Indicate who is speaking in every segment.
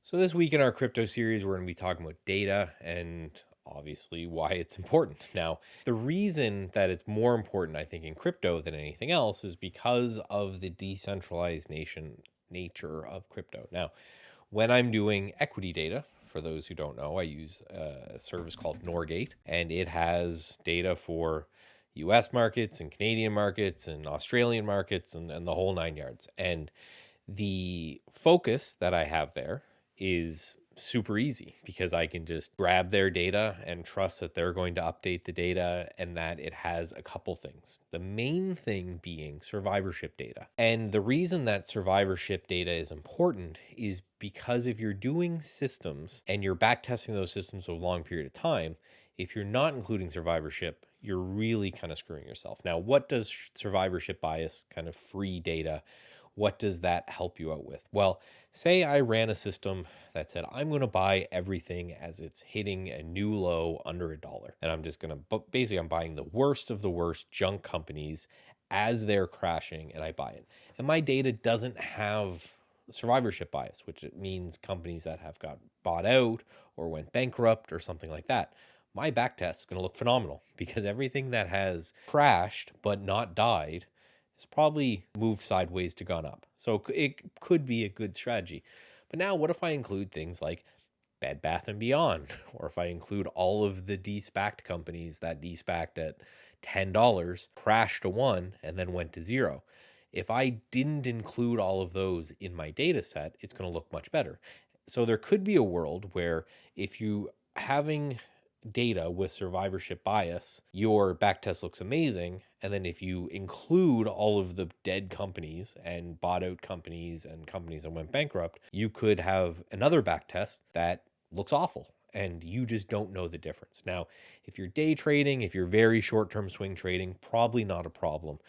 Speaker 1: So this week in our crypto series, we're going to be talking about data and obviously why it's important. Now, the reason that it's more important, I think, in crypto than anything else is because of the decentralized nature of crypto. Now, when I'm doing equity data, for those who don't know, I use a service called Norgate, and it has data for US markets and Canadian markets and Australian markets and the whole nine yards. And the focus that I have there is super easy because I can just grab their data and trust that they're going to update the data and that it has a couple things. The main thing being survivorship data. And the reason that survivorship data is important is because if you're doing systems and you're backtesting those systems over a long period of time, if you're not including survivorship, you're really kind of screwing yourself. Now, what does survivorship bias, kind of free data, what does that help you out with? Well, say I ran a system that said, I'm going to buy everything as it's hitting a new low under $1. And I'm just going to, basically, I'm buying the worst of the worst junk companies as they're crashing and I buy it. And my data doesn't have survivorship bias, which it means companies that have got bought out or went bankrupt or something like that. My backtest is going to look phenomenal because everything that has crashed but not died it's probably moved sideways to gone up. So it could be a good strategy. But now what if I include things like Bed Bath and Beyond, or if I include all of the de-SPACed companies that de-SPACed at $10, crashed to 1, and then went to 0. If I didn't include all of those in my data set, it's going to look much better. So there could be a world where if you having data with survivorship bias, your backtest looks amazing. And then if you include all of the dead companies and bought out companies and companies that went bankrupt, you could have another backtest that looks awful and you just don't know the difference. Now, if you're day trading, if you're very short-term swing trading, probably not a problem.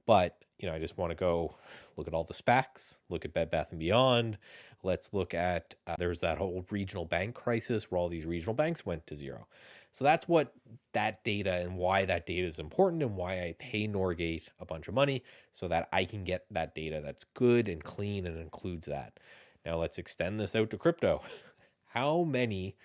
Speaker 1: But, I just want to go look at all the SPACs, look at Bed Bath & Beyond. Let's look at, there's that whole regional bank crisis where all these regional banks went to 0. So that's what that data and why that data is important and why I pay Norgate a bunch of money so that I can get that data that's good and clean and includes that. Now let's extend this out to crypto. How many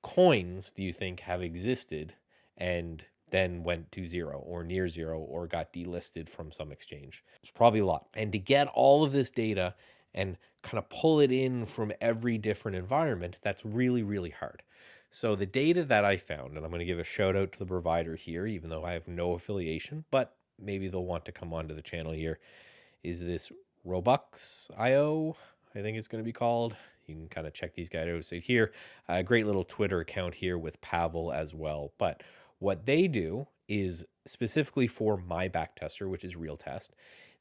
Speaker 1: coins do you think have existed and then went to 0 or near 0 or got delisted from some exchange? It's probably a lot. And to get all of this data and kind of pull it in from every different environment, that's really, really hard. So the data that I found, and I'm going to give a shout out to the provider here, even though I have no affiliation, but maybe they'll want to come onto the channel here, is this Robux.io, I think it's going to be called. You can kind of check these guys out. So here, a great little Twitter account here with Pavel as well. But what they do is specifically for my backtester, which is Realtest,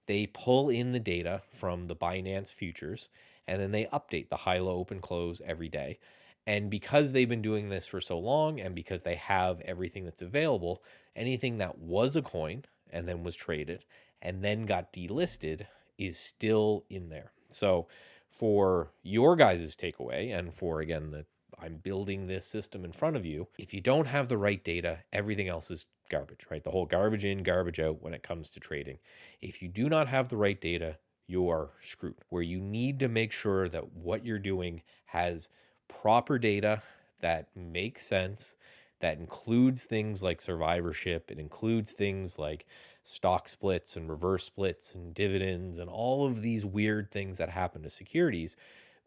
Speaker 1: they pull in the data from the Binance futures and then they update the high, low, open, close every day. And because they've been doing this for so long and because they have everything that's available, anything that was a coin and then was traded and then got delisted is still in there. So for your guys' takeaway and for, again, I'm building this system in front of you, if you don't have the right data, everything else is garbage, right? The whole garbage in, garbage out when it comes to trading. If you do not have the right data, you are screwed. Where you need to make sure that what you're doing has proper data that makes sense, that includes things like survivorship, it includes things like stock splits and reverse splits and dividends and all of these weird things that happen to securities,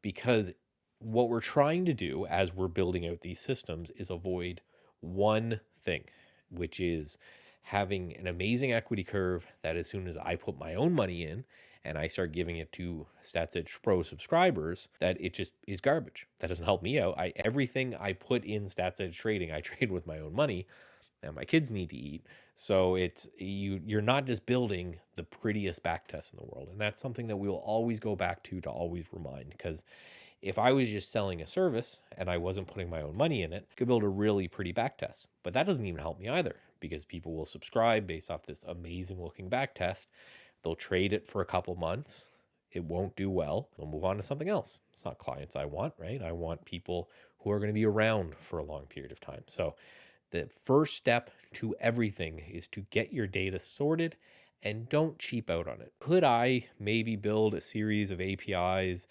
Speaker 1: because what we're trying to do as we're building out these systems is avoid one thing, which is having an amazing equity curve that as soon as I put my own money in and I start giving it to StatsEdge Pro subscribers, that it just is garbage. That doesn't help me out. Everything I put in StatsEdgeTrading, I trade with my own money, and my kids need to eat. So you're not just building the prettiest backtest in the world. And that's something that we will always go back to always remind, because if I was just selling a service and I wasn't putting my own money in it, I could build a really pretty backtest. But that doesn't even help me either, because people will subscribe based off this amazing looking backtest. They'll trade it for a couple months. It won't do well. They'll move on to something else. It's not clients I want, right? I want people who are going to be around for a long period of time. So the first step to everything is to get your data sorted and don't cheap out on it. Could I maybe build a series of APIs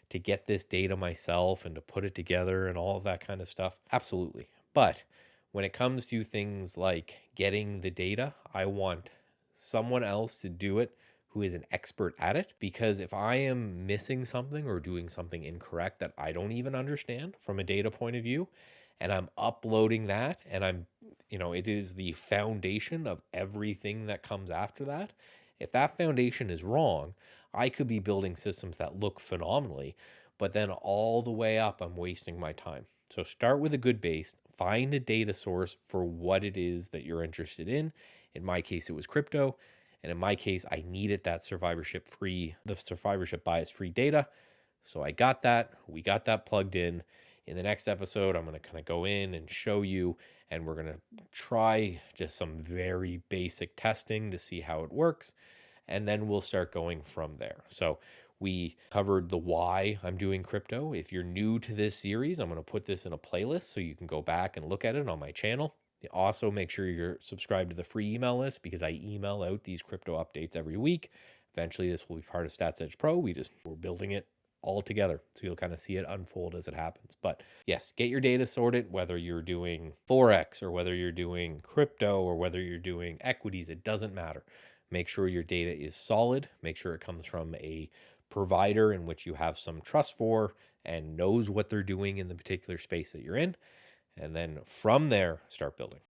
Speaker 1: to get this data myself and to put it together and all of that kind of stuff? Absolutely. But when it comes to things like getting the data, I want someone else to do it who is an expert at it. Because if I am missing something or doing something incorrect that I don't even understand from a data point of view, and I'm uploading that, and it is the foundation of everything that comes after that. If that foundation is wrong, I could be building systems that look phenomenally, but then all the way up, I'm wasting my time. So start with a good base, find a data source for what it is that you're interested in. In my case, it was crypto. And in my case, I needed the survivorship bias free data. So I got that. We got that plugged in. In the next episode, I'm going to kind of go in and show you, and we're going to try just some very basic testing to see how it works. And then we'll start going from there. So we covered the why I'm doing crypto. If you're new to this series, I'm going to put this in a playlist so you can go back and look at it on my channel. Also, make sure you're subscribed to the free email list because I email out these crypto updates every week. Eventually, this will be part of StatsEdge Pro. We're building it all together, so you'll kind of see it unfold as it happens. But yes, get your data sorted, whether you're doing Forex or whether you're doing crypto or whether you're doing equities, it doesn't matter. Make sure your data is solid. Make sure it comes from a provider in which you have some trust for and knows what they're doing in the particular space that you're in. And then from there, start building.